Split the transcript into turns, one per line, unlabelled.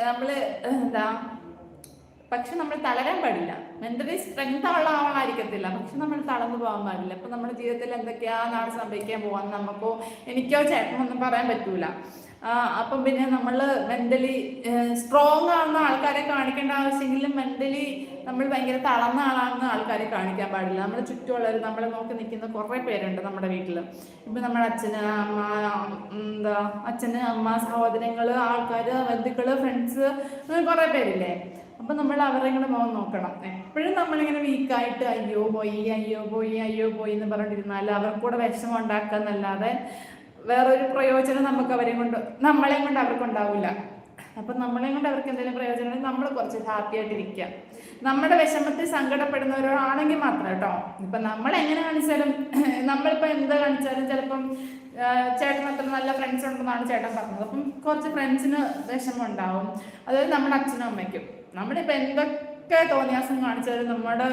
നമ്മള് എന്താ, പക്ഷെ നമ്മൾ തളരാൻ പാടില്ല. മെന്റലി സ്ട്രെങ്ത് ഉള്ള ആളായിരിക്കത്തില്ല, പക്ഷെ നമ്മൾ തളർന്നു പോകാൻ പാടില്ല. അപ്പൊ നമ്മുടെ ജീവിതത്തിൽ എന്തൊക്കെയാ നാളെ സംഭവിക്കാൻ പോകാന്ന് നമുക്കോ എനിക്കോ ചേട്ടനൊന്നും പറയാൻ പറ്റൂല. അപ്പം പിന്നെ നമ്മൾ മെന്റലി സ്ട്രോങ് ആവുന്ന ആൾക്കാരെ കാണിക്കേണ്ട ആവശ്യമെങ്കിലും മെന്റലി നമ്മൾ ഭയങ്കര തളർന്ന ആളാണെന്ന് ആൾക്കാരെ കാണിക്കാൻ പാടില്ല. നമ്മുടെ ചുറ്റുമുള്ളവർ നമ്മളെ നോക്കി നിൽക്കുന്ന കുറേ പേരുണ്ട് നമ്മുടെ വീട്ടിൽ. ഇപ്പൊ നമ്മുടെ അച്ഛന് അമ്മ, എന്താ അച്ഛന് അമ്മ, സഹോദരങ്ങള്, ആൾക്കാര്, ബന്ധുക്കള്, ഫ്രണ്ട്സ്, അങ്ങനെ കുറേ പേരില്ലേ. അപ്പൊ നമ്മൾ അവരെ ഇങ്ങനെ നോക്കണം. എപ്പോഴും നമ്മളിങ്ങനെ വീക്കായിട്ട് അയ്യോ പോയി അയ്യോ പോയി അയ്യോ പോയി എന്ന് പറഞ്ഞിരുന്നാൽ അവർക്കൂടെ വിഷമം ഉണ്ടാക്കാന്നല്ലാതെ വേറൊരു പ്രയോജനം നമുക്ക് നമ്മളെയും കൊണ്ട് അവർക്ക് ഉണ്ടാവില്ല. അപ്പൊ നമ്മളെയും കൊണ്ട് അവർക്ക് എന്തെങ്കിലും പ്രയോജനം നമ്മൾ കുറച്ച് ഹാപ്പി ആയിട്ടിരിക്കുക. നമ്മുടെ വിഷമത്തിൽ സങ്കടപ്പെടുന്നവരാണെങ്കിൽ മാത്രം കേട്ടോ. ഇപ്പൊ നമ്മൾ എങ്ങനെ കാണിച്ചാലും നമ്മളിപ്പോ എന്ത് കാണിച്ചാലും ചിലപ്പം ചേട്ടൻ അത്ര നല്ല ഫ്രണ്ട്സ് ഉണ്ടെന്നാണ് ചേട്ടൻ പറഞ്ഞത്. അപ്പം കുറച്ച് ഫ്രണ്ട്സിന് വിഷമം ഉണ്ടാവും. അതായത് നമ്മുടെ അച്ഛനും അമ്മയ്ക്കും. നമ്മളിപ്പോ എന്തൊക്കെ തോന്നിയാസം കാണിച്ചാലും നമ്മളെ